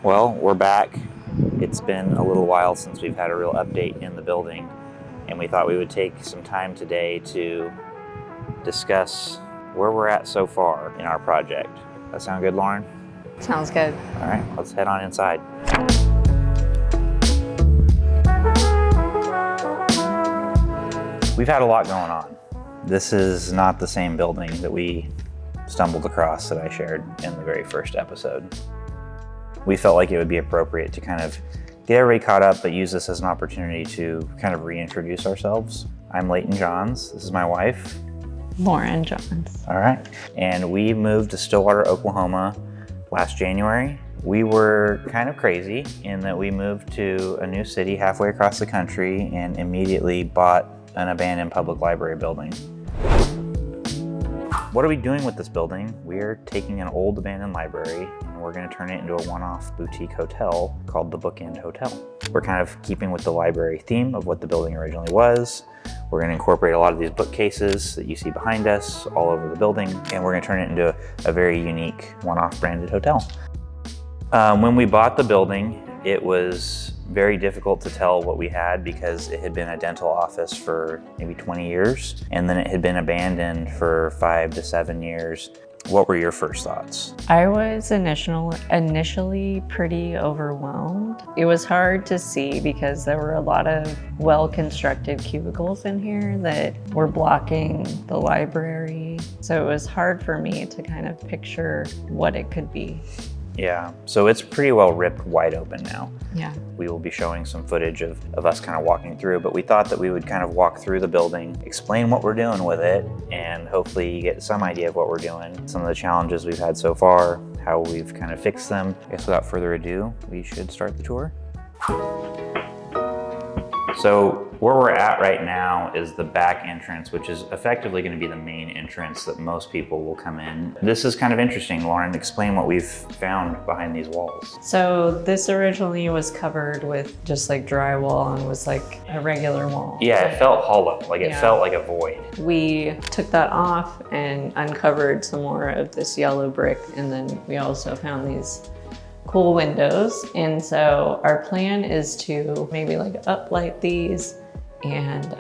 Well, we're back. It's been a little while since we've had a real update in the building, and we thought we would take some time today to discuss where we're at so far in our project. That sound good, Lauren? Sounds good. All right, let's head on inside. We've had a lot going on. This is not the same building that we stumbled across that I shared in the very first episode. We felt like it would be appropriate to kind of get everybody caught up, but use this as an opportunity to kind of reintroduce ourselves. I'm Leighton Johns. This is my wife, Lauren Johns. All right. And we moved to Stillwater, Oklahoma last January. We were kind of crazy in that we moved to a new city halfway across the country and immediately bought an abandoned public library building. What are we doing with this building? We're taking an old abandoned library and we're going to turn it into a one-off boutique hotel called the Bookend Hotel. We're kind of keeping with the library theme of what the building originally was. We're going to incorporate a lot of these bookcases that you see behind us all over the building, and we're going to turn it into a very unique one-off branded hotel. When we bought the building, it was very difficult to tell what we had because it had been a dental office for maybe 20 years, and then it had been abandoned for 5 to 7 years. What were your first thoughts? I was initially pretty overwhelmed. It was hard to see because there were a lot of well-constructed cubicles in here that were blocking the library. So it was hard for me to kind of picture what it could be. Yeah, so it's pretty well ripped wide open now. Yeah. We will be showing some footage of us kind of walking through, but we thought that we would kind of walk through the building, explain what we're doing with it, and hopefully get some idea of what we're doing, some of the challenges we've had so far, how we've kind of fixed them. I guess without further ado, we should start the tour. So where we're at right now is the back entrance, which is effectively going to be the main entrance that most people will come in. This is kind of interesting. Lauren, explain what we've found behind these walls. So this originally was covered with just like drywall and was like a regular wall. Yeah, it felt hollow, like it felt like a void. We took that off and uncovered some more of this yellow brick, and then we also found these cool windows. And so our plan is to maybe like uplight these and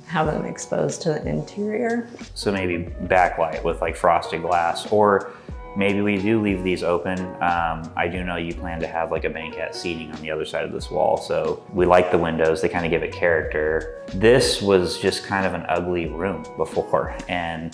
have them exposed to the interior. So maybe backlight with like frosted glass, or maybe we do leave these open. I do know you plan to have like a banquette seating on the other side of this wall. So we like the windows, they kind of give it character. This was just kind of an ugly room before, and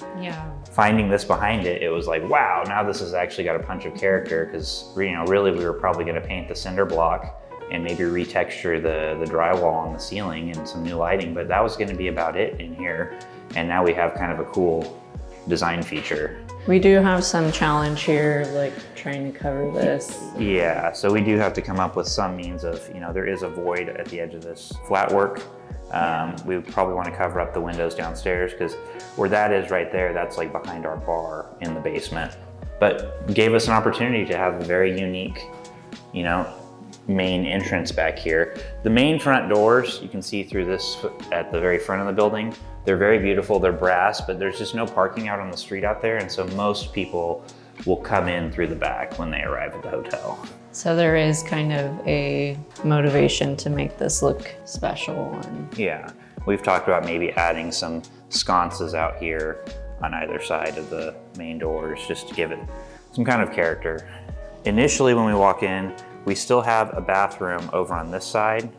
finding this behind it, it was like, wow, now this has actually got a punch of character, because really we were probably gonna paint the cinder block and maybe retexture the drywall on the ceiling and some new lighting, but that was gonna be about it in here. And now we have kind of a cool design feature. We do have some challenge here, like trying to cover this. Yeah, so we do have to come up with some means of, there is a void at the edge of this flat work. We probably want to cover up the windows downstairs, because where that is right there, that's like behind our bar in the basement. But gave us an opportunity to have a very unique, main entrance back here. The main front doors, you can see through this at the very front of the building. They're very beautiful, they're brass, but there's just no parking out on the street out there. And so most people will come in through the back when they arrive at the hotel. So there is kind of a motivation to make this look special. Yeah, we've talked about maybe adding some sconces out here on either side of the main doors, just to give it some kind of character. Initially, when we walk in, we still have a bathroom over on this side.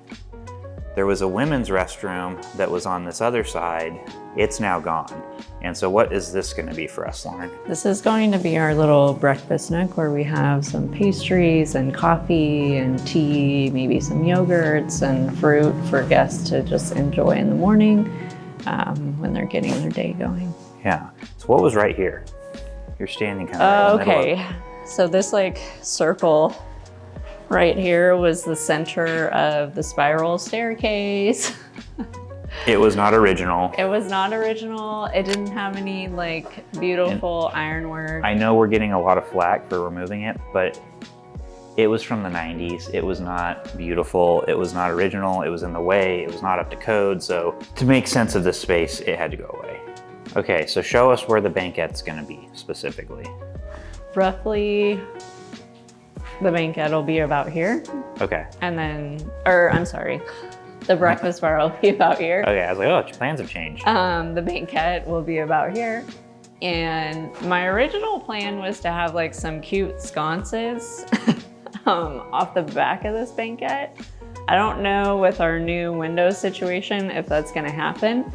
There was a women's restroom that was on this other side. It's now gone. And so what is this gonna be for us, Lauren? This is going to be our little breakfast nook where we have some pastries and coffee and tea, maybe some yogurts and fruit for guests to just enjoy in the morning when they're getting their day going. Yeah, so what was right here? You're standing kind of right in the middle of... So this like circle right here was the center of the spiral staircase. It was not original. It was not original. It didn't have any like beautiful ironwork. I know we're getting a lot of flack for removing it, but it was from the 90s. It was not beautiful. It was not original. It was in the way. It was not up to code. So to make sense of this space, it had to go away. Okay, so show us where the banquette's gonna be specifically. Roughly The banquette will be about here. Okay. And then, or I'm sorry, the breakfast bar will be about here. Okay, I was like, oh, plans have changed. The banquette will be about here. And my original plan was to have like some cute sconces off the back of this banquette. I don't know with our new window situation if that's gonna happen.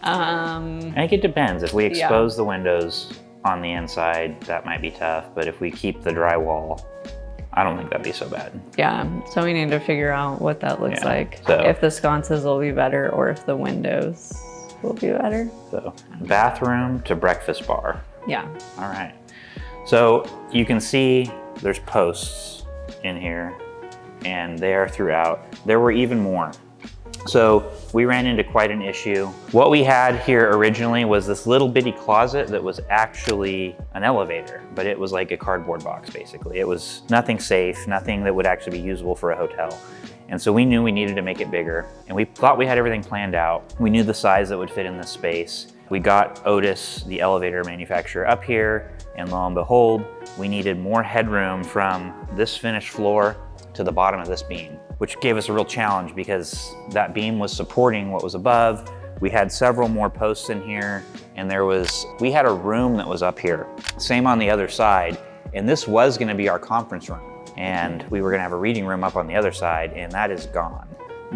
I think it depends. If we expose the windows on the inside, that might be tough. But if we keep the drywall, I don't think that'd be so bad. Yeah, so we need to figure out what that looks like. So, if the sconces will be better or if the windows will be better. So bathroom to breakfast bar. Yeah. All right. So you can see there's posts in here and they are throughout. There were even more. So we ran into quite an issue. What we had here originally was this little bitty closet that was actually an elevator, but it was like a cardboard box basically. It was nothing safe, nothing that would actually be usable for a hotel. And so we knew we needed to make it bigger, and we thought we had everything planned out. We knew the size that would fit in this space. We got Otis, the elevator manufacturer, up here, and lo and behold, we needed more headroom from this finished floor to the bottom of this beam, which gave us a real challenge because that beam was supporting what was above. We had several more posts in here, and we had a room that was up here. Same on the other side, and this was gonna be our conference room. And we were gonna have a reading room up on the other side, and that is gone.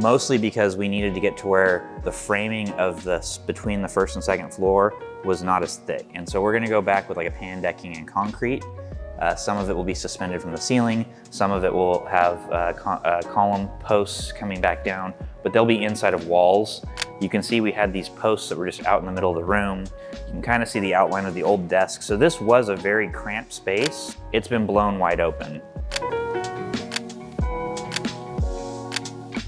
Mostly because we needed to get to where the framing of this between the first and second floor was not as thick. And so we're gonna go back with like a pan decking and concrete. Some of it will be suspended from the ceiling. Some of it will have column posts coming back down, but they'll be inside of walls. You can see we had these posts that were just out in the middle of the room. You can kind of see the outline of the old desk. So this was a very cramped space. It's been blown wide open.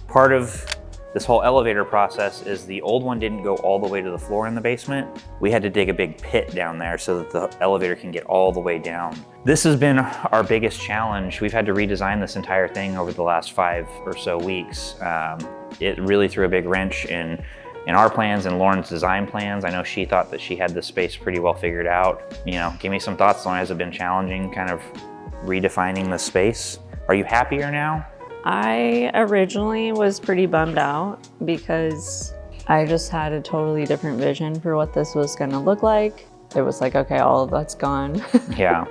Part of this whole elevator process is the old one didn't go all the way to the floor in the basement. We had to dig a big pit down there so that the elevator can get all the way down. This has been our biggest challenge. We've had to redesign this entire thing over the last 5 or so weeks. It really threw a big wrench in our plans and Lauren's design plans. I know she thought that she had this space pretty well figured out. You know, give me some thoughts, Lauren. Has it been challenging kind of redefining the space? Are you happier now? I originally was pretty bummed out because I just had a totally different vision for what this was gonna look like. It was like, okay, all of that's gone. Yeah.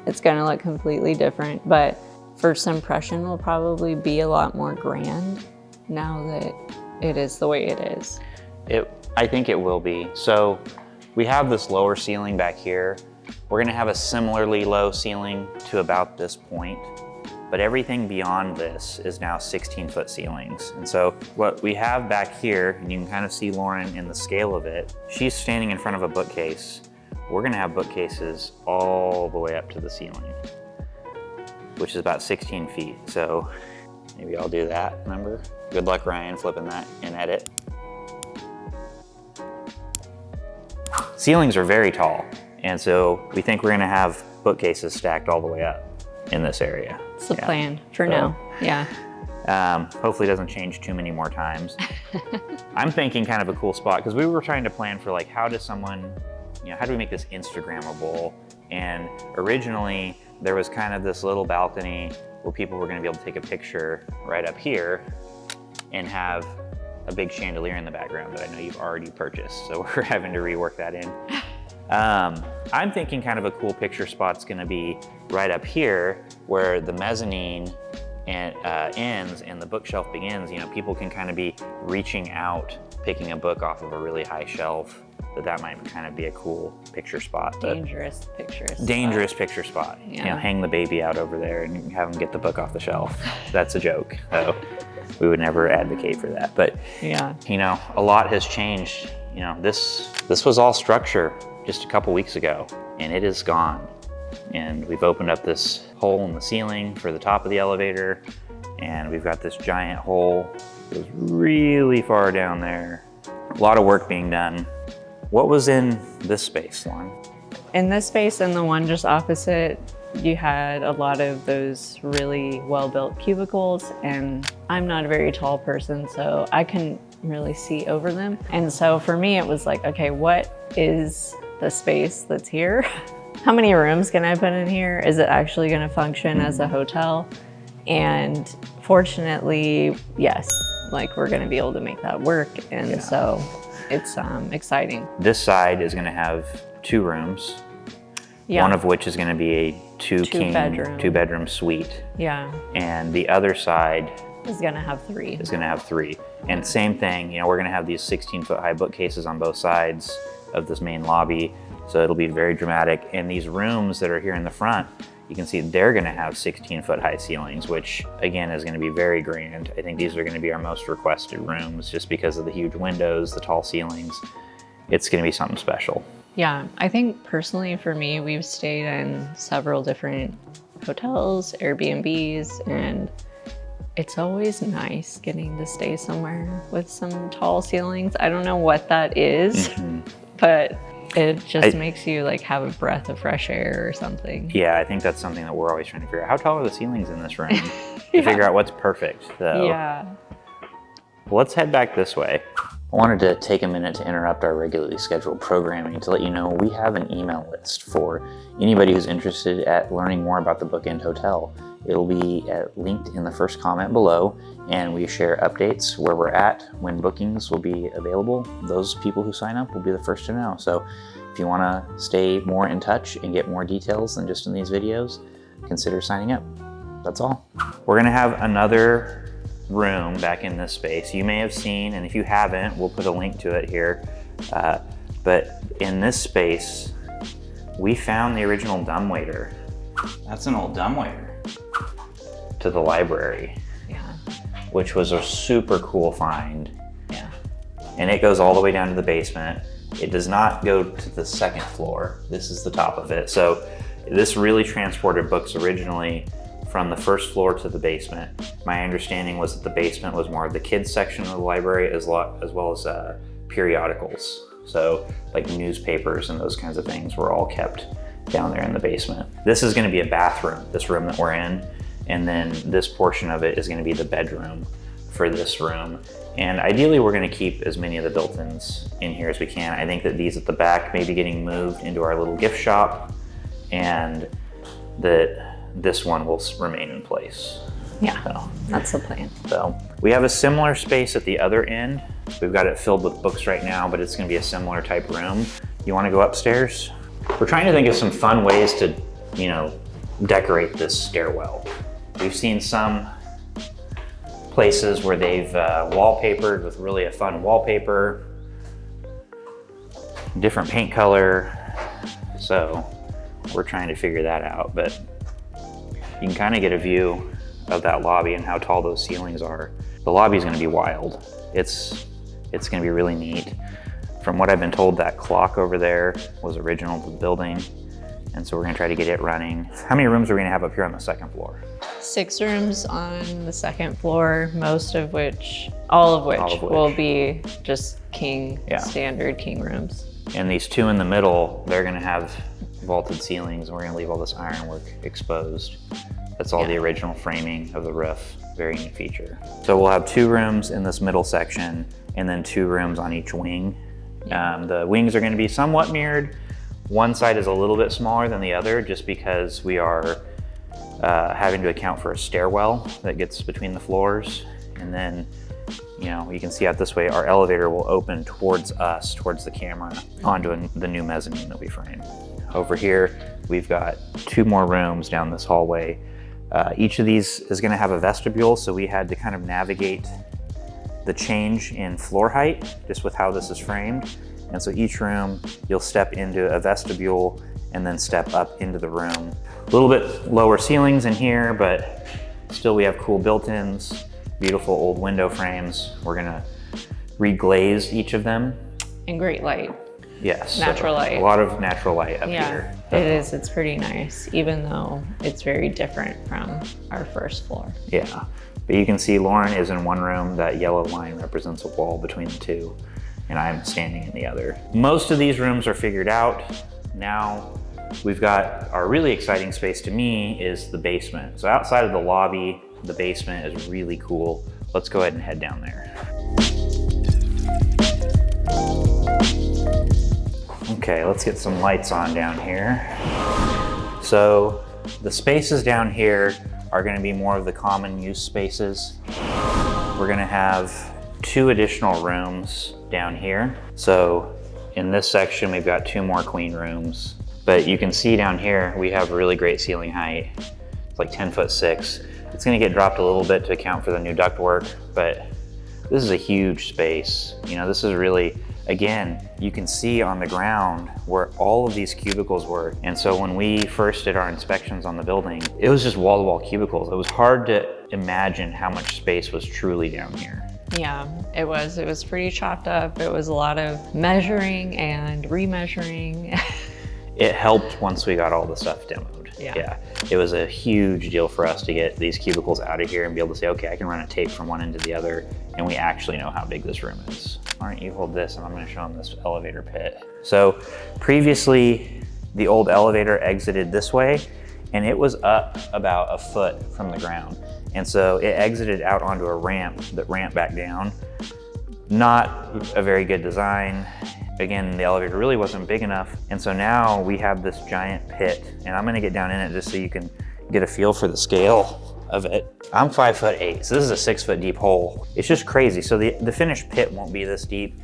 It's gonna look completely different, but first impression will probably be a lot more grand now that it is the way it is. I think it will be. So we have this lower ceiling back here. We're gonna have a similarly low ceiling to about this point. But everything beyond this is now 16-foot ceilings. And so what we have back here, and you can kind of see Lauren in the scale of it, she's standing in front of a bookcase. We're gonna have bookcases all the way up to the ceiling, which is about 16 feet. So maybe I'll do that number. Good luck, Ryan, flipping that in edit. Ceilings are very tall. And so we think we're gonna have bookcases stacked all the way up in this area. It's the plan for now, yeah. Hopefully it doesn't change too many more times. I'm thinking kind of a cool spot because we were trying to plan for like, how does someone, how do we make this Instagrammable? And originally there was kind of this little balcony where people were gonna be able to take a picture right up here and have a big chandelier in the background that I know you've already purchased. So we're having to rework that in. I'm thinking kind of a cool picture spot's gonna be right up here where the mezzanine ends and the bookshelf begins. People can kind of be reaching out, picking a book off of a really high shelf. That might kind of be a cool picture spot. Dangerous picture spot. Dangerous picture spot. Yeah. Hang the baby out over there and have them get the book off the shelf. That's a joke. So we would never advocate for that. But yeah, a lot has changed. This was all structure just a couple weeks ago, and it is gone. And we've opened up this hole in the ceiling for the top of the elevator, and we've got this giant hole that goes really far down there. A lot of work being done. What was in this space, Lauren? In this space and the one just opposite, you had a lot of those really well-built cubicles, and I'm not a very tall person, so I couldn't really see over them. And so for me, it was like, okay, what is the space that's here? how many rooms can I put in here? Is it actually going to function as a hotel? And fortunately, yes, like we're going to be able to make that work. And so it's exciting. This side is going to have 2 rooms, one of which is going to be a two bedroom suite. Yeah. And the other side is going to have 3. Is going to have 3. And same thing, you know, we're going to have these 16-foot high bookcases on both sides of this main lobby. So it'll be very dramatic. And these rooms that are here in the front, you can see they're going to have 16-foot high ceilings, which again is going to be very grand. I think these are going to be our most requested rooms just because of the huge windows, the tall ceilings. It's going to be something special. Yeah, I think personally for me, we've stayed in several different hotels, Airbnbs, and it's always nice getting to stay somewhere with some tall ceilings. I don't know what that is, but it just makes you like have a breath of fresh air or something. Yeah, I think that's something that we're always trying to figure out. How tall are the ceilings in this room? To figure out what's perfect. So. Yeah. Well, let's head back this way. I wanted to take a minute to interrupt our regularly scheduled programming to let you know we have an email list for anybody who's interested at learning more about the Bookend Hotel. It'll be linked in the first comment below, and we share updates where we're at, when bookings will be available. Those people who sign up will be the first to know. So if you want to stay more in touch and get more details than just in these videos, consider signing up. That's all. We're going to have another room back in this space. You may have seen, and if you haven't, we'll put a link to it here. But in this space, we found the original dumbwaiter. That's an old dumbwaiter to the library, which was a super cool find. Yeah. And it goes all the way down to the basement. It does not go to the second floor. This is the top of it. So this really transported books originally from the first floor to the basement. My understanding was that the basement was more of the kids section of the library as well as periodicals. So like newspapers and those kinds of things were all kept down there in the basement. This is going to be a bathroom, this room that we're in. And then this portion of it is going to be the bedroom for this room. And ideally we're going to keep as many of the built-ins in here as we can. I think that these at the back may be getting moved into our little gift shop, and that this one will remain in place. Yeah, so that's the plan. So we have a similar space at the other end. We've got it filled with books right now, but it's going to be a similar type room. You want to go upstairs? We're trying to think of some fun ways to, you know, decorate this stairwell. We've seen some places where they've wallpapered with really a fun wallpaper, different paint color. So we're trying to figure that out, but you can kind of get a view of that lobby and how tall those ceilings are. The lobby is going to be wild. It's going to be really neat. From what I've been told, that clock over there was original to the building, and so we're going to try to get it running. How many rooms are we going to have up here on the second floor? 6 rooms on the second floor, all of which will be just standard king rooms. And these 2 in the middle, they're going to have vaulted ceilings, and we're going to leave all this ironwork exposed. That's all the original framing of the roof. Very neat feature. So we'll have 2 rooms in this middle section, and then 2 rooms on each wing. The wings are going to be somewhat mirrored. One side is a little bit smaller than the other just because we are having to account for a stairwell that gets between the floors. And then, you know, you can see out this way, our elevator will open towards us, towards the camera, onto the new mezzanine that we framed. Over here, we've got 2 more rooms down this hallway. Each of these is going to have a vestibule, so we had to kind of navigate the change in floor height just with how this is framed. And so each room, you'll step into a vestibule and then step up into the room. A little bit lower ceilings in here, but still we have cool built-ins, beautiful old window frames. We're gonna reglaze each of them. And great light. Yes. Natural light. A lot of natural light up here. It is, it's pretty nice, even though it's very different from our first floor. Yeah, but you can see Lauren is in one room. That yellow line represents a wall between the 2, and I'm standing in the other. Most of these rooms are figured out. Now we've got our really exciting space to me is the basement. So outside of the lobby, the basement is really cool. Let's go ahead and head down there. Okay, let's get some lights on down here. So the spaces down here are gonna be more of the common use spaces. We're gonna have 2 additional rooms down here. So in this section, we've got 2 more queen rooms. But you can see down here, we have really great ceiling height. It's like 10'6". It's gonna get dropped a little bit to account for the new ductwork, but this is a huge space. You know, this is really, again, you can see on the ground where all of these cubicles were. And so when we first did our inspections on the building, it was just wall-to-wall cubicles. It was hard to imagine how much space was truly down here. Yeah, it was pretty chopped up. It was a lot of measuring and remeasuring. It helped once we got all the stuff demoed. Yeah. It was a huge deal for us to get these cubicles out of here and be able to say, okay, I can run a tape from one end to the other, and we actually know how big this room is. All right, you hold this, and I'm gonna show them this elevator pit. So previously, the old elevator exited this way, and it was up about a foot from the ground. And so it exited out onto a ramp that ramped back down. Not a very good design. Again, the elevator really wasn't big enough. And so now we have this giant pit, and I'm gonna get down in it just so you can get a feel for the scale of it. I'm 5'8", so this is a 6-foot deep hole. It's just crazy. So the finished pit won't be this deep,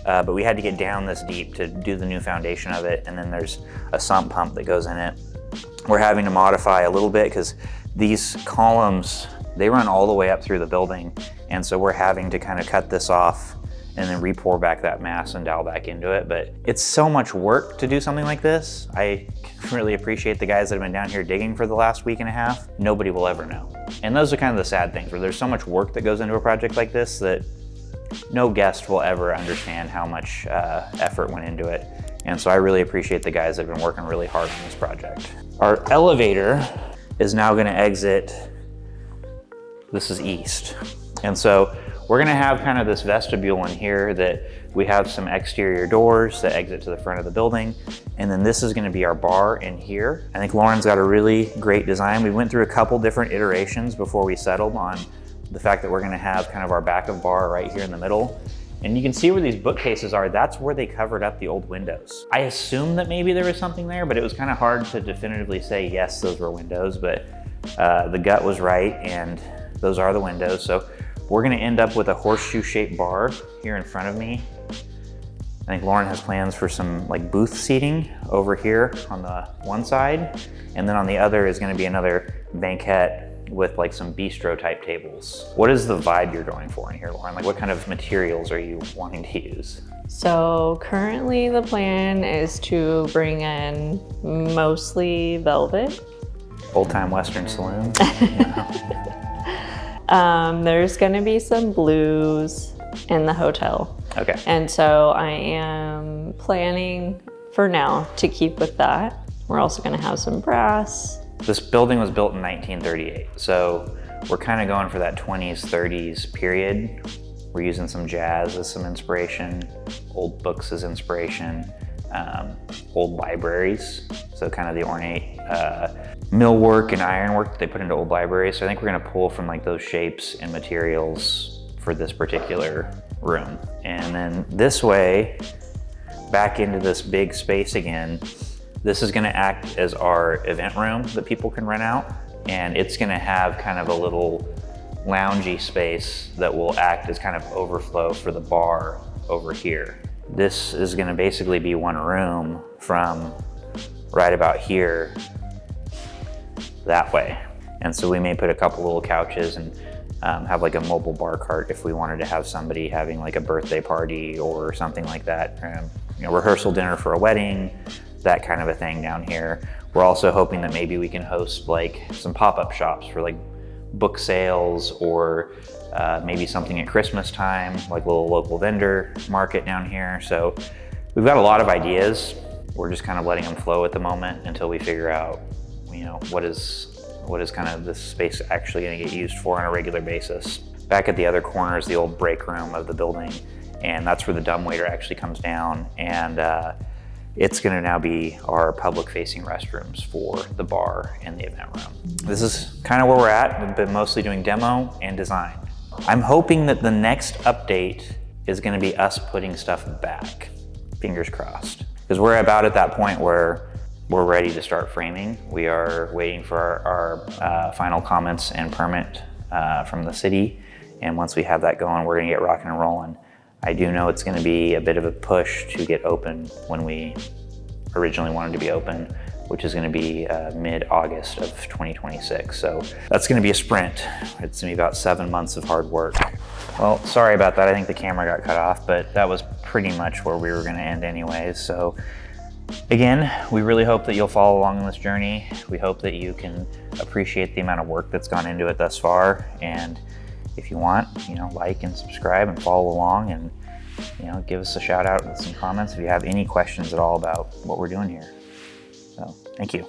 but we had to get down this deep to do the new foundation of it. And then there's a sump pump that goes in it. We're having to modify a little bit because these columns, they run all the way up through the building. And so we're having to kind of cut this off and then re-pour back that mass and dowel back into it. But it's so much work to do something like this. I really appreciate the guys that have been down here digging for the last week and a half. Nobody will ever know. And those are kind of the sad things, where there's so much work that goes into a project like this that no guest will ever understand how much effort went into it. And so I really appreciate the guys that have been working really hard on this project. Our elevator is now gonna exit, this is east. And so we're gonna have kind of this vestibule in here that we have some exterior doors that exit to the front of the building. And then this is gonna be our bar in here. I think Lauren's got a really great design. We went through a couple different iterations before we settled on the fact that we're gonna have kind of our backup bar right here in the middle. And you can see where these bookcases are. That's where they covered up the old windows. I assumed that maybe there was something there, but it was kind of hard to definitively say, yes, those were windows, but the gut was right, and those are the windows. So we're gonna end up with a horseshoe-shaped bar here in front of me. I think Lauren has plans for some like booth seating over here on the one side, and then on the other is gonna be another banquette with like some bistro type tables. What is the vibe you're going for in here, Lauren? Like what kind of materials are you wanting to use? So currently the plan is to bring in mostly velvet. Old time Western saloon. There's gonna be some blues in the hotel. Okay. And so I am planning for now to keep with that. We're also gonna have some brass. This building was built in 1938. So we're kind of going for that 20s, 30s period. We're using some jazz as some inspiration, old books as inspiration, old libraries. So kind of the ornate millwork and ironwork that they put into old libraries. So I think we're gonna pull from like those shapes and materials for this particular room. And then this way, back into this big space again, this is gonna act as our event room that people can rent out. And it's gonna have kind of a little loungy space that will act as kind of overflow for the bar over here. This is gonna basically be one room from right about here that way. And so we may put a couple little couches and have like a mobile bar cart if we wanted to have somebody having like a birthday party or something like that. You know, rehearsal dinner for a wedding, that kind of a thing down here. We're also hoping that maybe we can host like some pop-up shops for like book sales, or maybe something at Christmas time, like a little local vendor market down here. So we've got a lot of ideas. We're just kind of letting them flow at the moment until we figure out, you know, what is kind of this space actually gonna get used for on a regular basis. Back at the other corner is the old break room of the building, and that's where the dumbwaiter actually comes down, and it's gonna now be our public-facing restrooms for the bar and the event room. This is kind of where we're at. We've been mostly doing demo and design. I'm hoping that the next update is gonna be us putting stuff back. Fingers crossed. because we're about at that point where we're ready to start framing. We are waiting for our final comments and permit from the city. And once we have that going, we're gonna get rocking and rolling. I do know it's gonna be a bit of a push to get open when we originally wanted to be open, which is gonna be mid-August of 2026. So that's gonna be a sprint. It's gonna be about 7 months of hard work. Well, sorry about that. I think the camera got cut off, but that was pretty much where we were gonna end anyways. So again, we really hope that you'll follow along on this journey. We hope that you can appreciate the amount of work that's gone into it thus far. And if you want, like and subscribe and follow along, and give us a shout out with some comments if you have any questions at all about what we're doing here. So thank you.